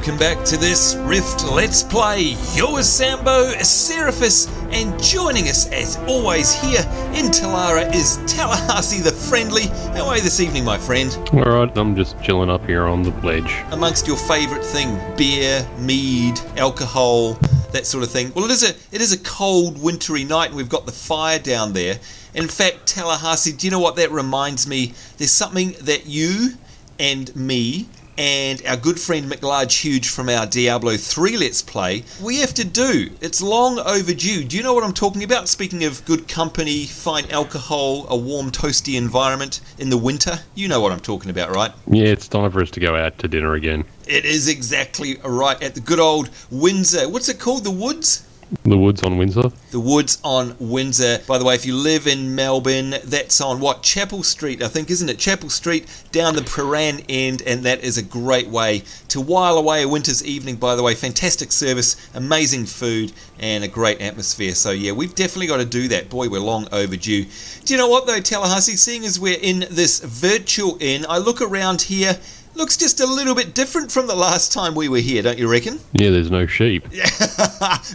Welcome back to this Rift Let's Play. You're Sambo, Seraphis, and joining us as always here in Talara is Tallahassee the Friendly. How are you this evening, my friend? Alright, I'm just chilling up here on the ledge. Amongst your favourite thing, beer, mead, alcohol, that sort of thing. Well, it is a cold, wintry night, and we've got the fire down there. In fact, Tallahassee, do you know what that reminds me? There's something that you and me and our good friend McLarge Huge from our Diablo 3 Let's Play, we have to do. It's long overdue. Do you know what I'm talking about? Speaking of good company, fine alcohol, a warm, toasty environment in the winter, you know what I'm talking about, right? Yeah, it's time for us to go out to dinner again. It is exactly right, at the good old Windsor. What's it called? The Woods? The Woods on Windsor. The Woods on Windsor. By the way, if you live in Melbourne, that's on what? Chapel Street, I think, isn't it? Chapel Street down the Prahran end, and that is a great way to while away a winter's evening, by the way. Fantastic service, amazing food, and a great atmosphere. So yeah, we've definitely got to do that. Boy, we're long overdue. Do you know what though, Tallahassee? Seeing as we're in this virtual inn, I look around here, looks just a little bit different from the last time we were here, don't you reckon? Yeah, there's no sheep.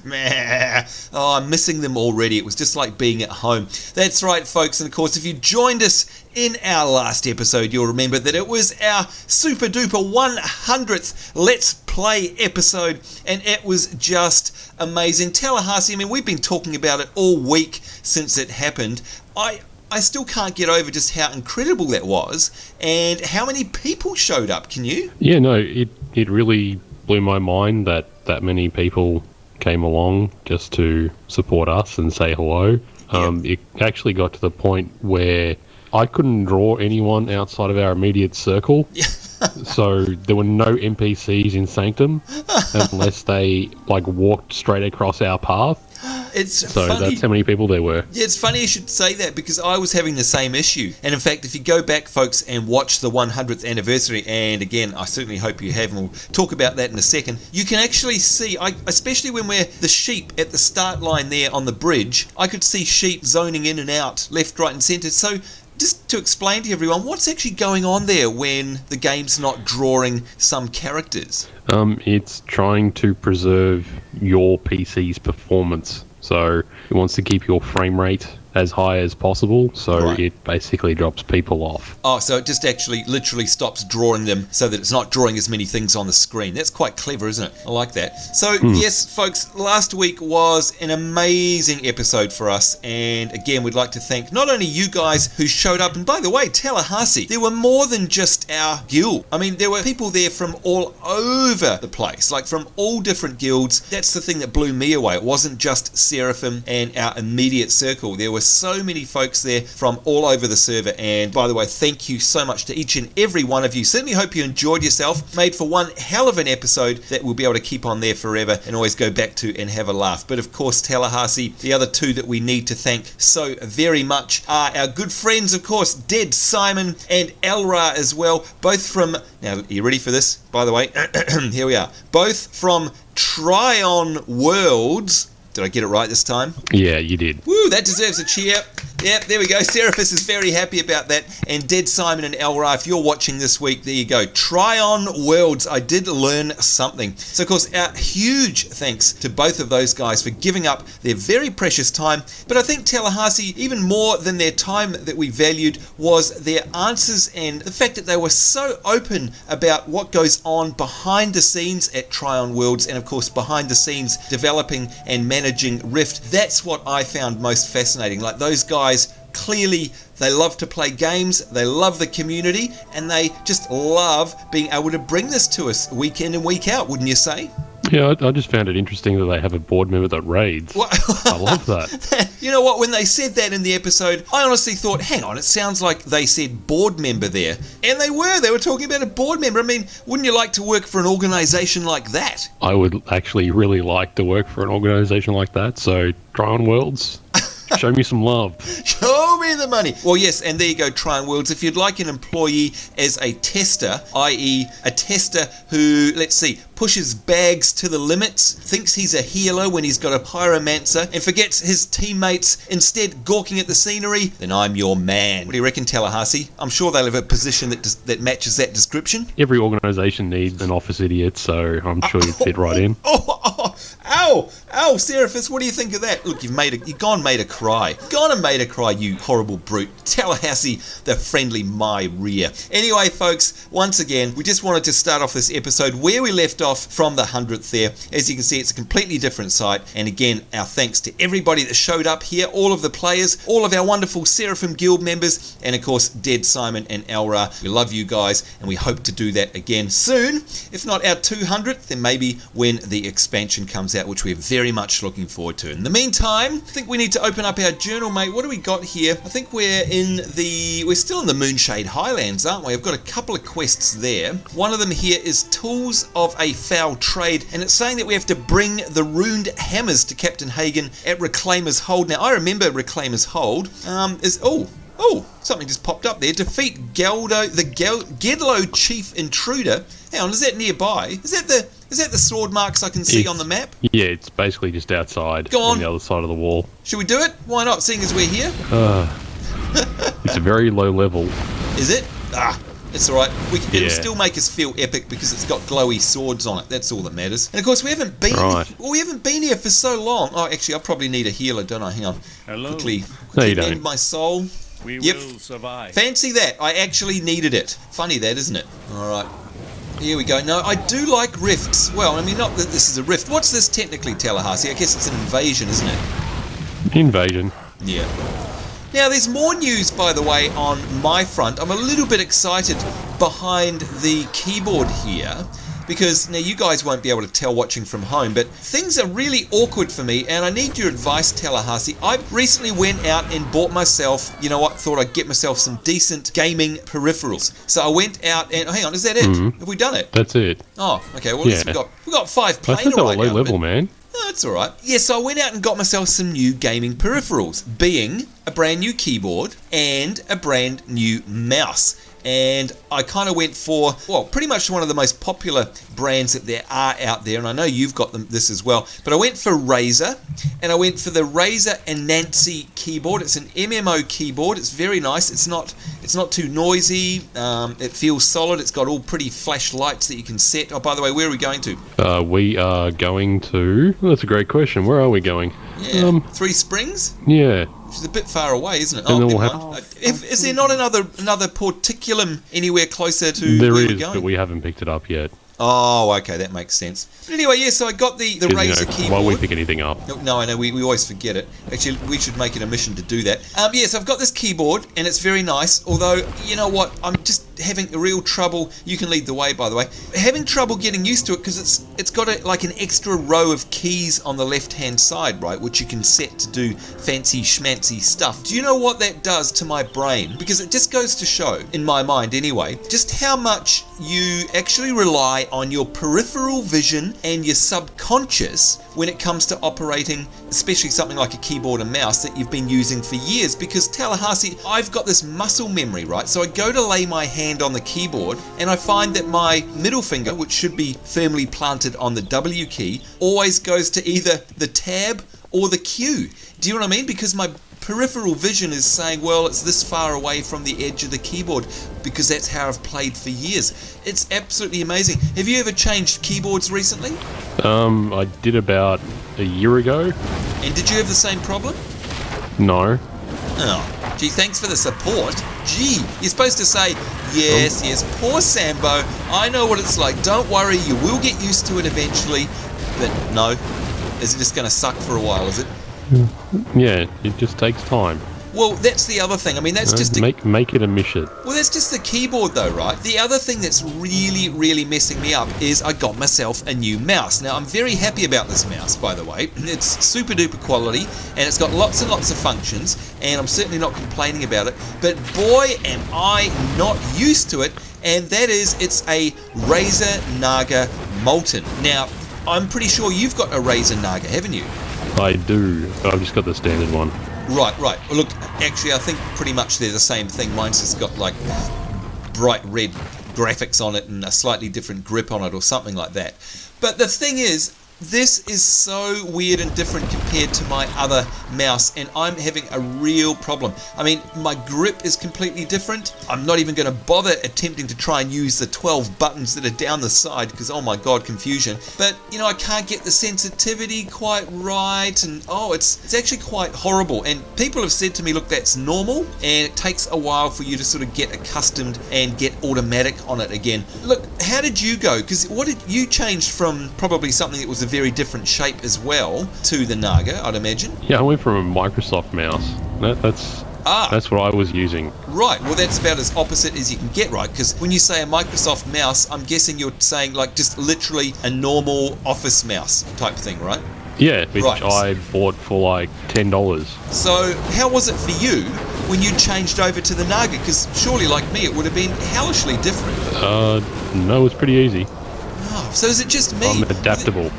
Meh. Oh, I'm missing them already. It was just like being at home. That's right, folks. And of course, if you joined us in our last episode, you'll remember that it was our super duper 100th Let's Play episode, and it was just amazing. Tallahassee, I mean, we've been talking about it all week since it happened. I still can't get over just how incredible that was and how many people showed up. Can you? Yeah, no, it really blew my mind that many people came along just to support us and say hello. It actually got to the point where I couldn't draw anyone outside of our immediate circle. So there were no NPCs in Sanctum unless they walked straight across our path. It's so funny. That's how many people there were. Yeah, it's funny you should say that because I was having the same issue. And in fact, if you go back, folks, and watch the 100th anniversary, and again, I certainly hope you have, and we'll talk about that in a second, you can actually see, especially when we're the sheep at the start line there on the bridge, I could see sheep zoning in and out, left, right, and centre. So just to explain to everyone, what's actually going on there when the game's not drawing some characters? It's trying to preserve your PC's performance. So it wants to keep your frame rate as high as possible, so right. It basically drops people off. Oh, so it just actually literally stops drawing them so that it's not drawing as many things on the screen. That's quite clever, isn't it? I like that. So, yes, folks, last week was an amazing episode for us, and again, we'd like to thank not only you guys who showed up, and by the way, Tallahassee, there were more than just our guild. I mean, there were people there from all over the place, like from all different guilds. That's the thing that blew me away. It wasn't just Seraphim and our immediate circle. There were so many folks there from all over the server, and by the way, thank you so much to each and every one of you. Certainly hope you enjoyed yourself. Made for one hell of an episode that we'll be able to keep on there forever and always go back to and have a laugh. But of course, Tallahassee, the other two that we need to thank so very much are our good friends, of course, Dead Simon and Elra as well, both from, now are you ready for this, by the way? Here we are, both from Trion Worlds. Did I get it right this time? Yeah, you did. Woo, that deserves a cheer. Yep, there we go. Seraphis is very happy about that. And Dead Simon and Elra, if you're watching this week, there you go. Trion Worlds. I did learn something. So, of course, our huge thanks to both of those guys for giving up their very precious time. But I think Tallahassee, even more than their time that we valued, was their answers and the fact that they were so open about what goes on behind the scenes at Trion Worlds and, of course, behind the scenes developing and managing Rift. That's what I found most fascinating. Like, those guys, clearly they love to play games, they love the community, and they just love being able to bring this to us week in and week out, wouldn't you say? Yeah, I just found it interesting that they have a board member that raids. I love that. You know what, when they said that in the episode, I honestly thought, hang on, it sounds like they said board member there. And they were talking about a board member. I mean, wouldn't you like to work for an organisation like that? I would actually really like to work for an organisation like that, so Trion Worlds, show me some love. Show me the money. Well, yes, and there you go, Trion Worlds. If you'd like an employee as a tester, i.e. a tester who, let's see, pushes bags to the limits, thinks he's a healer when he's got a pyromancer, and forgets his teammates, instead gawking at the scenery, then I'm your man. What do you reckon, Tallahassee? I'm sure they'll have a position that matches that description. Every organisation needs an office idiot, so I'm sure you'd fit right in. Ow, Seraphis, what do you think of that? Look, you've gone made her cry. Gone and made her cry, you horrible brute. Tallahassee, the friendly my rear. Anyway, folks, once again, we just wanted to start off this episode where we left off from the 100th there. As you can see, it's a completely different site. And again, our thanks to everybody that showed up here, all of the players, all of our wonderful Seraphim Guild members, and of course, Dead Simon and Elra. We love you guys, and we hope to do that again soon. If not our 200th, then maybe when the expansion comes out, which we're very much looking forward to. In the meantime, I think we need to open up our journal, mate. What do we got here? I think we're still in the Moonshade Highlands, aren't we? I've got a couple of quests there. One of them here is Tools of a Foul Trade, and it's saying that we have to bring the runed hammers to Captain Hagen at Reclaimer's Hold. Now, I remember Reclaimer's Hold. Something just popped up there. Defeat Gedlo Chief Intruder. Hang on, is that nearby? Is that the sword marks I can see on the map? Yeah, it's basically just outside on the other side of the wall. Should we do it? Why not, seeing as we're here? It's a very low level. Is it? It's alright. It'll still make us feel epic because it's got glowy swords on it. That's all that matters. And of course, we haven't been here for so long. Oh, actually, I probably need a healer, don't I? Hang on. Hello. Quickly you don't. mend my soul. We will survive. Fancy that. I actually needed it. Funny that, isn't it? Alright. Here we go. No, I do like rifts. Well, I mean, not that this is a rift. What's this technically, Tallahassee? I guess it's an invasion, isn't it? Invasion. Yeah. Now, there's more news, by the way, on my front. I'm a little bit excited behind the keyboard here, because now you guys won't be able to tell watching from home, but things are really awkward for me, and I need your advice, Tallahassee. I recently went out and bought myself, thought I'd get myself some decent gaming peripherals. So I went out and, hang on, is that it? Mm-hmm. Have we done it? That's it. Oh, okay, well, we've got 5 Planar I think they were right low now, level, man. Oh, it's alright. Yeah, so I went out and got myself some new gaming peripherals, being a brand new keyboard and a brand new mouse. And I kind of went for, pretty much one of the most popular brands that there are out there, and I know you've got this as well, but I went for Razer, and I went for the Razer Anansi keyboard. It's an MMO keyboard. It's very nice. It's not too noisy. It feels solid. It's got all pretty flash lights that you can set. Oh, by the way, where are we going to? We are going to... That's a great question. Where are we going? Yeah, Three Springs? Yeah. Which is a bit far away, isn't it? And Oh, then never we'll mind. Is there not another porticulum anywhere closer to There where is, we're going? but we haven't picked it up yet. Oh, okay, that makes sense. But anyway, yeah, so I got the Razer keyboard. Why we pick anything up? No, I know, we always forget it. Actually, we should make it a mission to do that. Yes, I've got this keyboard, and it's very nice, although, you know what, I'm just having real trouble. You can lead the way, by the way. Having trouble getting used to it, because it's got an extra row of keys on the left-hand side, right, which you can set to do fancy schmancy stuff. Do you know what that does to my brain? Because it just goes to show, in my mind anyway, just how much you actually rely on your peripheral vision and your subconscious when it comes to operating, especially something like a keyboard and mouse that you've been using for years. Because Tallahassee, I've got this muscle memory, right? So I go to lay my hand on the keyboard and I find that my middle finger, which should be firmly planted on the W key, always goes to either the tab or the Q. Do you know what I mean? Because my peripheral vision is saying, well, it's this far away from the edge of the keyboard, because that's how I've played for years. It's absolutely amazing. Have you ever changed keyboards recently? I did about a year ago. And did you have the same problem? No. Oh, gee, thanks for the support. Gee, you're supposed to say, yes, poor Sambo, I know what it's like. Don't worry, you will get used to it eventually. But no, is it just going to suck for a while, is it? Yeah, it just takes time. Well, that's the other thing. I mean, that's just... Make it a mission. Well, that's just the keyboard, though, right? The other thing that's really, really messing me up is I got myself a new mouse. Now, I'm very happy about this mouse, by the way. It's super duper quality, and it's got lots and lots of functions, and I'm certainly not complaining about it. But boy, am I not used to it, and that is, it's a Razer Naga Molten. Now, I'm pretty sure you've got a Razer Naga, haven't you? I do. I've just got the standard one. Right. Well, look, actually, I think pretty much they're the same thing. Mine's just got, like, bright red graphics on it and a slightly different grip on it or something like that. But the thing is, this is so weird and different compared to my other mouse, and I'm having a real problem. I mean, my grip is completely different. I'm not even going to bother attempting to try and use the 12 buttons that are down the side because, oh my god, confusion. But, you know, I can't get the sensitivity quite right, and it's actually quite horrible. And people have said to me, look, that's normal, and it takes a while for you to sort of get accustomed and get automatic on it again. Look, how did you go? Because what did you change from probably something that was a very different shape as well to the Naga, I'd imagine? Yeah, I went from a Microsoft mouse. That's what I was using. Right, well that's about as opposite as you can get, right? Because when you say a Microsoft mouse, I'm guessing you're saying like just literally a normal office mouse type thing, right? Yeah, which I bought for like $10. So how was it for you when you changed over to the Naga? Because surely like me it would have been hellishly different. No, it's pretty easy. Oh, so is it just me? I'm adaptable.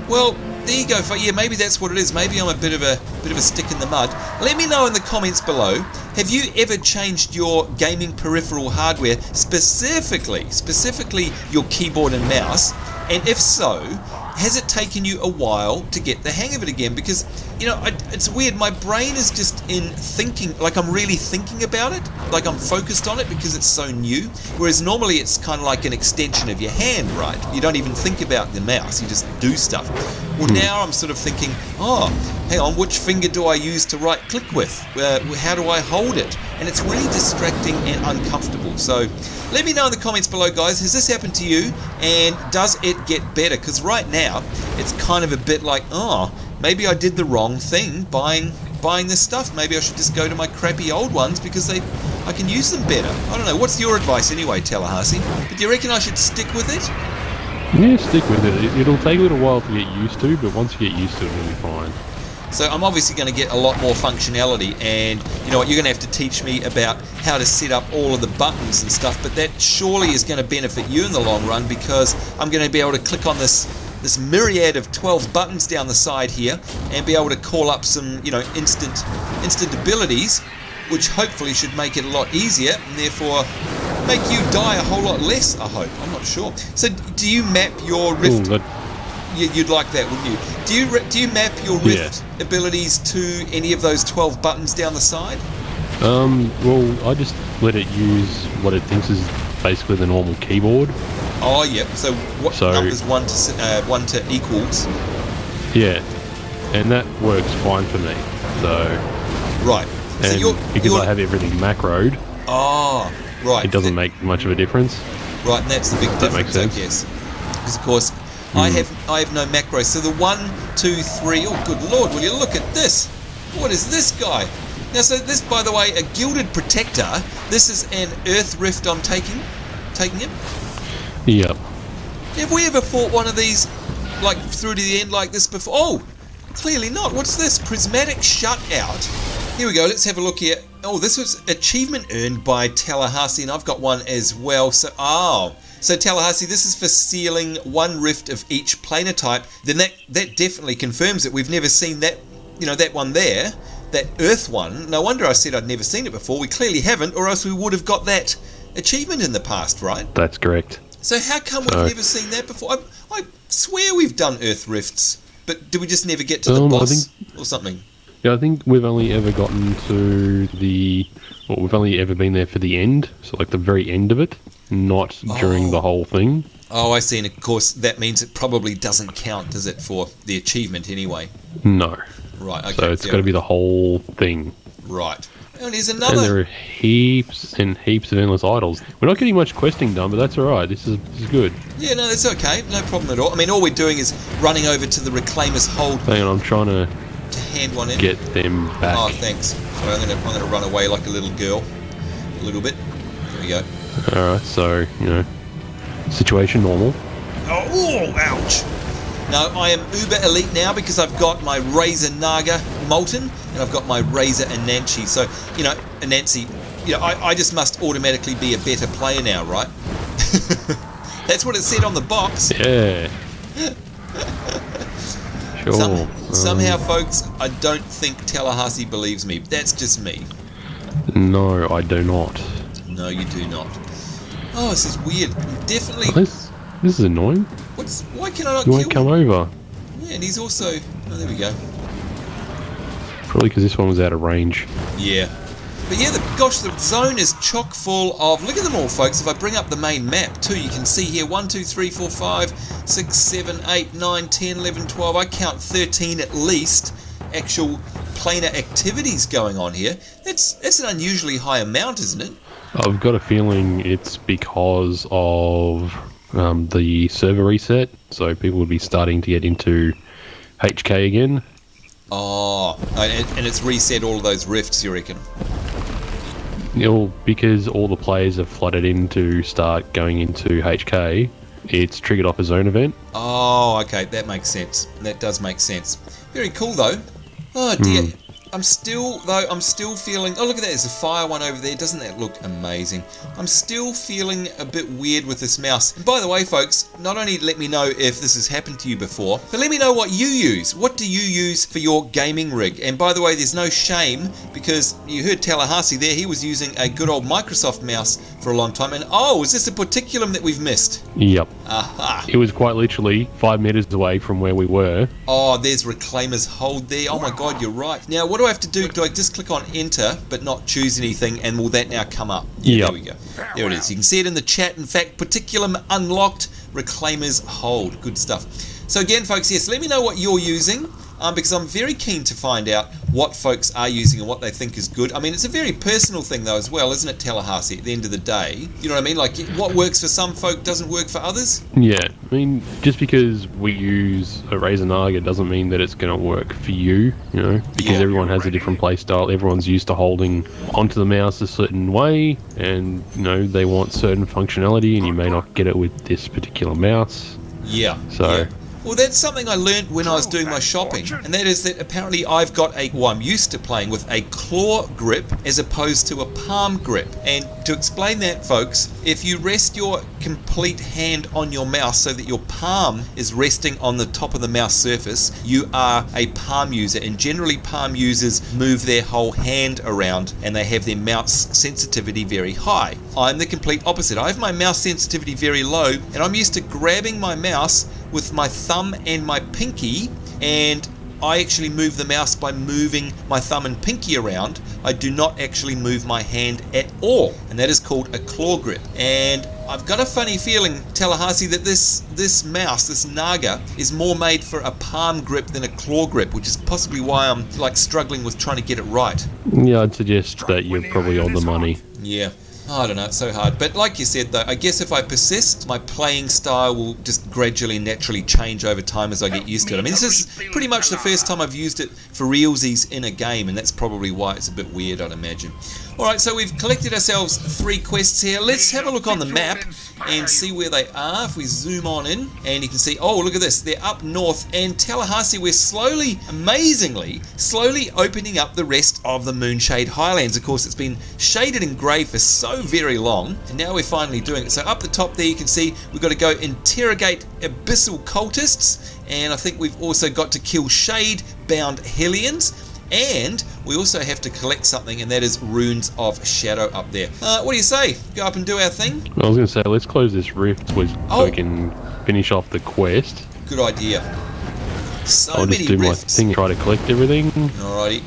Well, there you go. Yeah, maybe that's what it is. Maybe I'm a bit of a stick in the mud. Let me know in the comments below. Have you ever changed your gaming peripheral hardware, specifically your keyboard and mouse? And if so, has it taken you a while to get the hang of it again? Because, you know, it's weird. My brain is just in thinking, like I'm really thinking about it, like I'm focused on it because it's so new. Whereas normally it's kind of like an extension of your hand, right? You don't even think about the mouse, you just do stuff. Well, now I'm sort of thinking, hang on, which finger do I use to right click with? How do I hold it? And it's really distracting and uncomfortable. So let me know in the comments below, guys, has this happened to you? And does it get better? Because right now, it's kind of a bit like, maybe I did the wrong thing buying this stuff. Maybe I should just go to my crappy old ones because I can use them better. I don't know. What's your advice anyway, Tallahassee? But do you reckon I should stick with it? Yeah, stick with it. It'll take a little while to get used to, but once you get used to it, it'll be fine. So I'm obviously going to get a lot more functionality, and you know what, you're going to have to teach me about how to set up all of the buttons and stuff, but that surely is going to benefit you in the long run because I'm going to be able to click on this myriad of 12 buttons down the side here and be able to call up some, you know, instant abilities, which hopefully should make it a lot easier and therefore make you die a whole lot less, I hope. I'm not sure. So do you map your Rift? You'd like that, wouldn't you? Do you map your Rift abilities to any of those 12 buttons down the side? Well, I just let it use what it thinks is basically the normal keyboard. Oh, yeah. So what numbers 1 to equals? Yeah, and that works fine for me. So right. And so because I have everything macroed. Oh, right. It doesn't make much of a difference. Right, and that's the big difference, I guess. Because of course, I have no macros. So the 1, 2, 3. Oh, good lord! Will you look at this? What is this guy? Now, so this, by the way, a gilded protector. This is an Earth Rift. I'm taking it. Yep. Have we ever fought one of these, like through to the end like this before? Oh, clearly not. What's this? Prismatic Shutout. Here we go. Let's have a look here. Oh, this was achievement earned by Tallahassee, and I've got one as well. So Tallahassee, this is for sealing one rift of each planar type. Then that definitely confirms it. We've never seen that, you know, that one there, that Earth one. No wonder I said I'd never seen it before. We clearly haven't, or else we would have got that achievement in the past, right? That's correct. So how come we've never seen that before? I swear we've done Earth rifts, but did we just never get to the boss or something? Yeah, I think we've only ever gotten to we've only ever been there for the end, so like the very end of it, not during the whole thing. Oh, I see, and of course that means it probably doesn't count, does it, for the achievement anyway? No. Right, okay. So it's got to be the whole thing. Right. And there's another... And there are heaps and heaps of endless idols. We're not getting much questing done, but that's alright. This is good. Yeah, no, that's okay. No problem at all. I mean, all we're doing is running over to the Reclaimer's Hold... Hang on, I'm trying to hand one in. Get them back. Oh, thanks. Sorry, I'm gonna run away like a little girl. A little bit. There we go. Alright, so, you know, situation normal. Oh, ouch! No, I am uber elite now because I've got my Razor Naga Molten and I've got my Razor Anansi. So, you know, Anansi, you know, I just must automatically be a better player now, right? That's what it said on the box. Yeah. Sure. Somehow, folks, I don't think Tallahassee believes me. That's just me. No, I do not. No, you do not. Oh, this is weird. Definitely. This is annoying. Why can I not You kill won't come him? over. Yeah, and he's also... Oh, there we go. Probably because this one was out of range. Yeah. But yeah, the zone is chock full of... Look at them all, folks. If I bring up the main map, too, you can see here 1, 2, 3, 4, 5, 6, 7, 8, 9, 10, 11, 12. I count 13 at least actual planar activities going on here. That's an unusually high amount, isn't it? I've got a feeling it's because of the server reset. So people would be starting to get into HK again. Oh, and it's reset all of those rifts, you reckon? Because all the players have flooded in to start going into HK, it's triggered off a zone event. Oh, okay, that makes sense. That does make sense. Very cool, though. Oh, dear. I'm still feeling... Oh, look at that. There's a fire one over there. Doesn't that look amazing? I'm still feeling a bit weird with this mouse. And by the way, folks, not only let me know if this has happened to you before, but let me know what you use. What do you use for your gaming rig? And by the way, there's no shame, because you heard Tallahassee there. He was using a good old Microsoft mouse for a long time. And oh, is this a particulum that we've missed? Yep. Aha. It was quite literally 5 meters away from where we were. Oh, there's Reclaimer's Hold there. Oh my god, you're right. Now, what do I have to do? Do I just click on enter but not choose anything, and will that now come up? Yeah, there we go. There it is. You can see it in the chat. In fact, particulum unlocked, Reclaimer's Hold. Good stuff. So again, folks, yes, let me know what you're using, because I'm very keen to find out what folks are using and what they think is good. I mean, it's a very personal thing, though, as well, isn't it, Tallahassee, at the end of the day? You know what I mean? Like, what works for some folk doesn't work for others? Yeah, I mean, just because we use a Razer Naga doesn't mean that it's going to work for you, you know, because everyone has a different play style. Everyone's used to holding onto the mouse a certain way, and, you know, they want certain functionality, and you may not get it with this particular mouse. Yeah. So... Yeah. Well, that's something I learned when I was doing my shopping, and that is that apparently I'm used to playing with a claw grip as opposed to a palm grip. And to explain that, folks, if you rest your complete hand on your mouse so that your palm is resting on the top of the mouse surface, you are a palm user. And generally palm users move their whole hand around and they have their mouse sensitivity very high. I'm the complete opposite. I have my mouse sensitivity very low, and I'm used to grabbing my mouse with my thumb and my pinky, and I actually move the mouse by moving my thumb and pinky around. I do not actually move my hand at all, and that is called a claw grip. And I've got a funny feeling, Tallahassee, that this mouse, this Naga, is more made for a palm grip than a claw grip, which is possibly why I'm like struggling with trying to get it right. Yeah, I'd suggest that you're probably on the money. Yeah. I don't know, it's so hard. But like you said, though, I guess if I persist, my playing style will just gradually and naturally change over time as I get used to it. I mean, this is pretty much the first time I've used it for realsies in a game, and that's probably why it's a bit weird, I'd imagine. Alright, so we've collected ourselves 3 quests here. Let's have a look on the map and see where they are. If we zoom on in, and you can see, oh, look at this, they're up north, and Tallahassee, we're slowly, amazingly, opening up the rest of the Moonshade Highlands. Of course, it's been shaded in grey for so very long, and now we're finally doing it. So up the top there, you can see we've got to go interrogate abyssal cultists, and I think we've also got to kill shade-bound Hellions. And we also have to collect something, and that is Runes of Shadow up there. What do you say? Go up and do our thing? I was going to say, let's close this rift so we can finish off the quest. Good idea. I'll just do my thing and try to collect everything. Alrighty.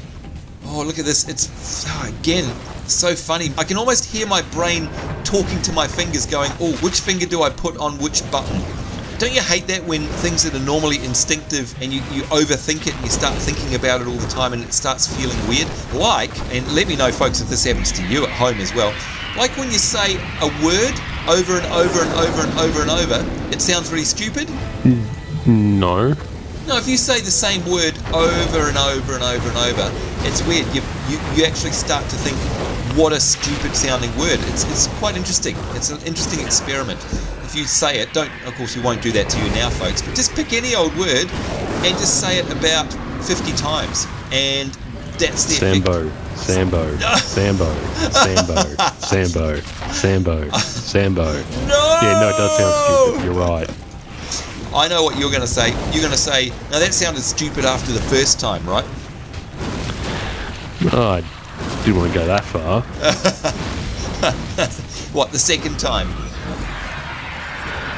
Oh, look at this. It's, again, so funny. I can almost hear my brain talking to my fingers going, oh, which finger do I put on which button? Don't you hate that when things that are normally instinctive and you overthink it and you start thinking about it all the time and it starts feeling weird? Like, and let me know, folks, if this happens to you at home as well, like when you say a word over and over and over and over and over, it sounds really stupid? No. No, if you say the same word over and over and over and over, it's weird. You actually start to think, what a stupid sounding word. It's quite interesting. It's an interesting experiment. If you say it, of course you won't do that to you now, folks, but just pick any old word and just say it about 50 times, and that's the Sambo, Sambo, Sambo, Sambo, Sambo, Sambo, Sambo. No! Yeah, no, it does sound stupid. You're right. I know what you're going to say. You're going to say, now that sounded stupid after the first time, right? Oh, I didn't want to go that far. What, the second time?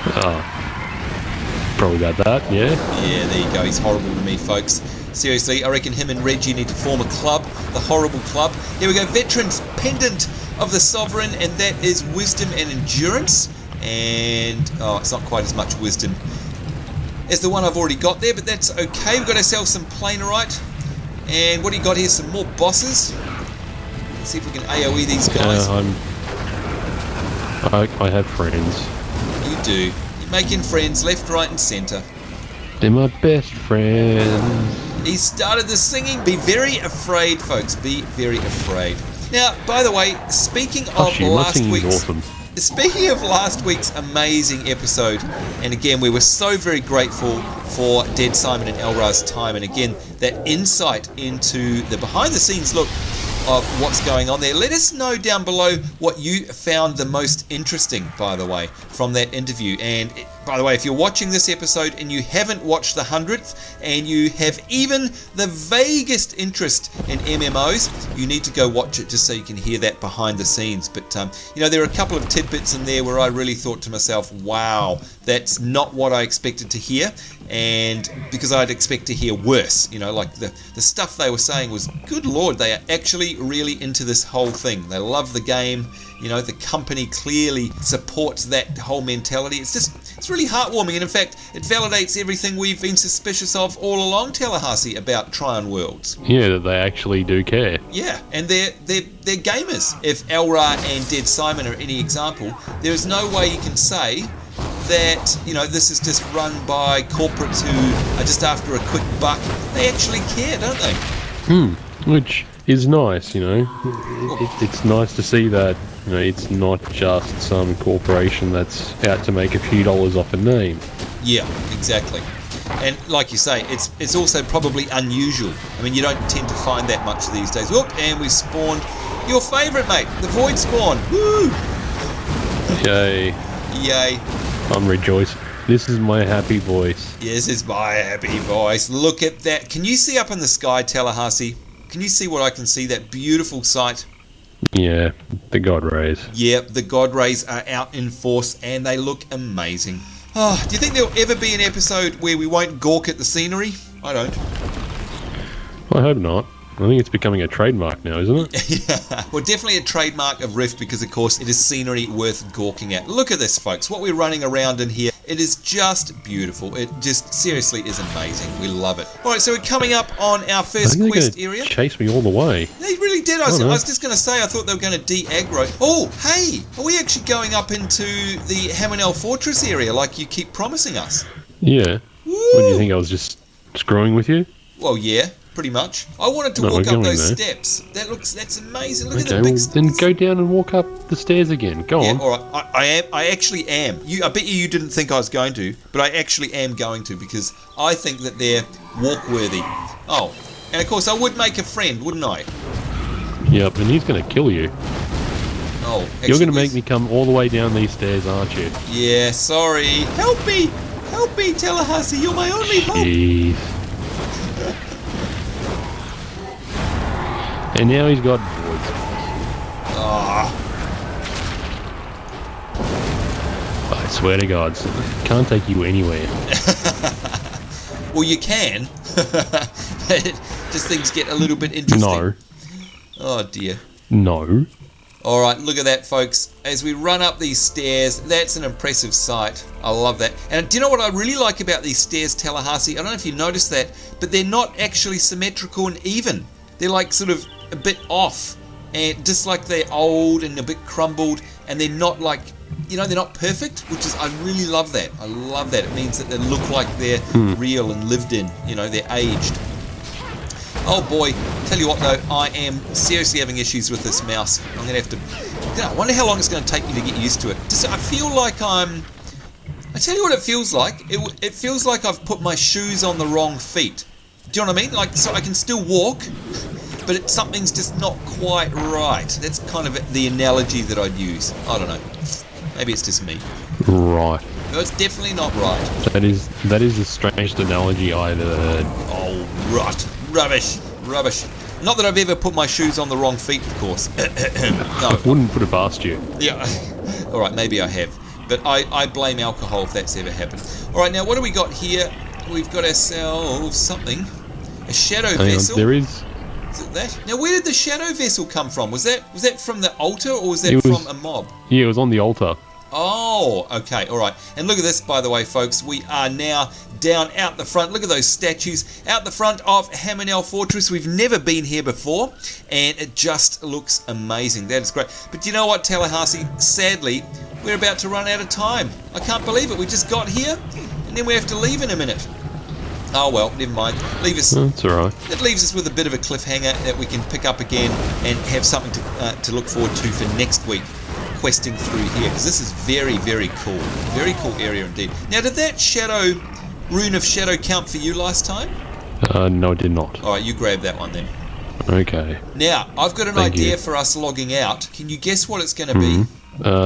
Oh, Probably about that, yeah. Yeah, there you go. He's horrible to me, folks. Seriously, I reckon him and Reggie need to form a club, the Horrible Club. Here we go, Veterans Pendant of the Sovereign, and that is Wisdom and Endurance. And, oh, it's not quite as much Wisdom as the one I've already got there, but that's okay. We've got ourselves some Planarite. And what do you got here? Some more bosses. Let's see if we can AoE these guys. I have friends. You do. You're making friends left, right, and centre. They're my best friends. He started the singing. Be very afraid, folks. Be very afraid. Now, by the way, speaking of last week's amazing episode, and again, we were so very grateful for Dead Simon and Elra's time, and again, that insight into the behind-the-scenes look of what's going on there. Let us know down below what you found the most interesting, by the way, from that interview. And by the way, if you're watching this episode and you haven't watched the 100th and you have even the vaguest interest in MMOs, you need to go watch it just so you can hear that behind the scenes. But you know, there are a couple of tidbits in there where I really thought to myself, wow, that's not what I expected to hear. And because I'd expect to hear worse, you know, like the stuff they were saying was, good lord, they are actually really into this whole thing. They love the game. You know, the company clearly supports that whole mentality. It's really heartwarming, and in fact, it validates everything we've been suspicious of all along, Tallahassee, about Trion Worlds. Yeah, that they actually do care. Yeah, and they're gamers. If Elra and Dead Simon are any example, there is no way you can say that, you know, this is just run by corporates who are just after a quick buck. They actually care, don't they? Which is nice, you know. It's nice to see that, you know, it's not just some corporation that's out to make a few dollars off a name. Yeah, exactly. And like you say, it's also probably unusual. I mean, you don't tend to find that much these days. Whoop, and we spawned your favourite, mate, the Void Spawn. Woo! Yay. Yay. I'm rejoicing. This is my happy voice. Yes, it's my happy voice. Look at that. Can you see up in the sky, Tallahassee? Can you see what I can see? That beautiful sight? Yeah, the God Rays. Yeah, the God Rays are out in force and they look amazing. Oh, do you think there'll ever be an episode where we won't gawk at the scenery? I don't. I hope not. I think it's becoming a trademark now, isn't it? Yeah, well, definitely a trademark of Rift because, of course, it is scenery worth gawking at. Look at this, folks. What we're running around in here, it is just beautiful. It just seriously is amazing. We love it. All right, so we're coming up on our first quest area. Chase me all the way. They really did. I was just going to say, I thought they were going to de-aggro. Oh, hey, are we actually going up into the Hannel Fortress area like you keep promising us? Yeah. Woo! What do you think? I was just screwing with you? Well, yeah. Pretty much. I wanted to walk up those steps. That's amazing. Look at the big steps. Then go down and walk up the stairs again. Go on. All right. I actually am. I bet you didn't think I was going to, but I actually am going to because I think that they're walk-worthy. Oh, and of course I would make a friend, wouldn't I? Yep, and he's going to kill you. Oh, actually, you're going to make me come all the way down these stairs, aren't you? Yeah, sorry. Help me, Tallahassee. You're my only hope. Jeez. And now he's got voids. I swear to God, can't take you anywhere. Well, you can. Just things get a little bit interesting. No. Oh, dear. No. All right, look at that, folks. As we run up these stairs, that's an impressive sight. I love that. And do you know what I really like about these stairs, Tallahassee? I don't know if you noticed that, but they're not actually symmetrical and even. They're like sort of a bit off, and just like they're old and a bit crumbled, and they're not like, you know, they're not perfect, which is, I really love that. I love that. It means that they look like they're real and lived in, you know, they're aged. Oh boy, tell you what though, I am seriously having issues with this mouse. I'm going to have to, I wonder how long it's going to take me to get used to it. Just, I feel like I tell you what it feels like. It feels like I've put my shoes on the wrong feet. Do you know what I mean? Like, so I can still walk, but something's just not quite right. That's kind of the analogy that I'd use. I don't know. Maybe it's just me. Right. No, it's definitely not right. That is the strangest analogy I've ever heard. Oh, rot. Rubbish. Not that I've ever put my shoes on the wrong feet, of course. No. I wouldn't put it past you. Yeah. All right, maybe I have. But I blame alcohol if that's ever happened. All right, now what do we got here? We've got ourselves something. A shadow vessel. There is. Is it that? Now, where did the shadow vessel come from? Was that from the altar, or was that from a mob? Yeah, it was on the altar. Oh, okay, all right. And look at this, by the way, folks. We are now down out the front. Look at those statues out the front of Hannel Fortress. We've never been here before, and it just looks amazing. That is great. But you know what, Tallahassee? Sadly, we're about to run out of time. I can't believe it. We just got here, and then we have to leave in a minute. Oh well, never mind. That's alright. It leaves us with a bit of a cliffhanger that we can pick up again and have something to look forward to for next week, questing through here, because this is very, very cool. Very cool area indeed. Now, did that rune of shadow count for you last time? No, it did not. Alright, you grab that one then. Okay. Now, I've got an idea for us logging out. Can you guess what it's going to be?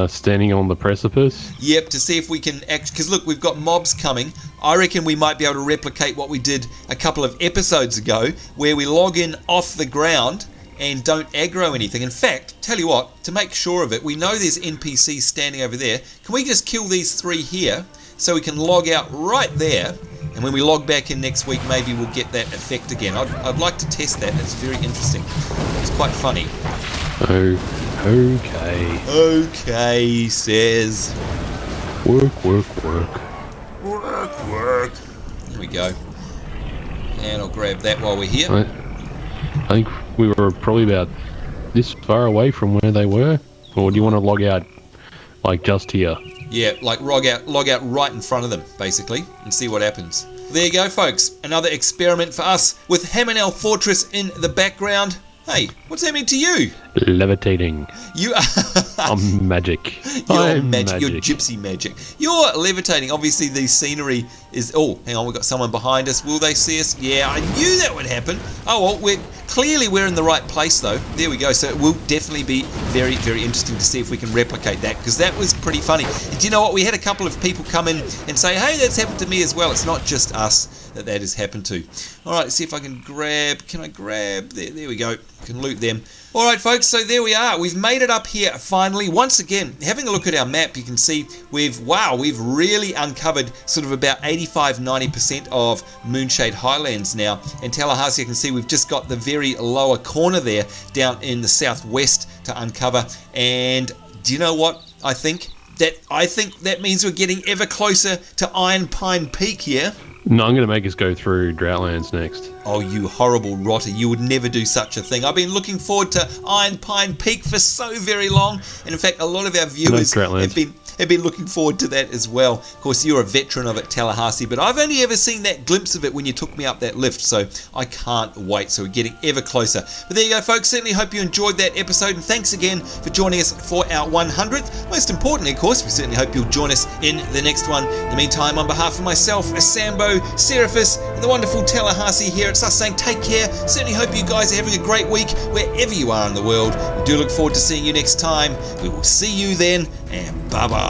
Standing on the precipice? Yep, to see if we can because look, we've got mobs coming. I reckon we might be able to replicate what we did a couple of episodes ago, where we log in off the ground and don't aggro anything. In fact, tell you what, to make sure of it, we know there's NPCs standing over there. Can we just kill these 3 here so we can log out right there, and when we log back in next week, maybe we'll get that effect again. I'd like to test that. It's very interesting. It's quite funny. Okay, says. Work. Work. There we go. And I'll grab that while we're here. I think we were probably about this far away from where they were. Or do you want to log out, like, just here? Yeah, like log out right in front of them, basically, and see what happens. There you go, folks. Another experiment for us with Hannel Fortress in the background. Hey, what's that mean to you? Levitating. You are... I'm magic. You're magic. You're gypsy magic. You're levitating. Obviously, the scenery is... Oh, hang on. We've got someone behind us. Will they see us? Yeah, I knew that would happen. Oh, well, we're in the right place, though. There we go. So it will definitely be very, very interesting to see if we can replicate that, because that was pretty funny. And do you know what? We had a couple of people come in and say, hey, that's happened to me as well. It's not just us that has happened to. All right, let's see if I can grab... Can I grab... There we go. I can loot them. All right, folks, so there we are. We've made it up here finally. Once again, having a look at our map, you can see we've really uncovered sort of about 85-90% of Moonshade Highlands now. And Tallahassee, you can see we've just got the very lower corner there down in the southwest to uncover. And do you know what I think? I think that means we're getting ever closer to Iron Pine Peak here. No, I'm going to make us go through Droughtlands next. Oh, you horrible rotter. You would never do such a thing. I've been looking forward to Iron Pine Peak for so very long. And in fact, a lot of our viewers have been looking forward to that as well. Of course, you're a veteran of it, Tallahassee, but I've only ever seen that glimpse of it when you took me up that lift, so I can't wait. So we're getting ever closer. But there you go, folks. Certainly hope you enjoyed that episode, and thanks again for joining us for our 100th. Most importantly, of course, we certainly hope you'll join us in the next one. In the meantime, on behalf of myself, Sambo, Seraphis, and the wonderful Tallahassee here, it's us saying take care. Certainly hope you guys are having a great week wherever you are in the world. We do look forward to seeing you next time. We will see you then, and bye-bye.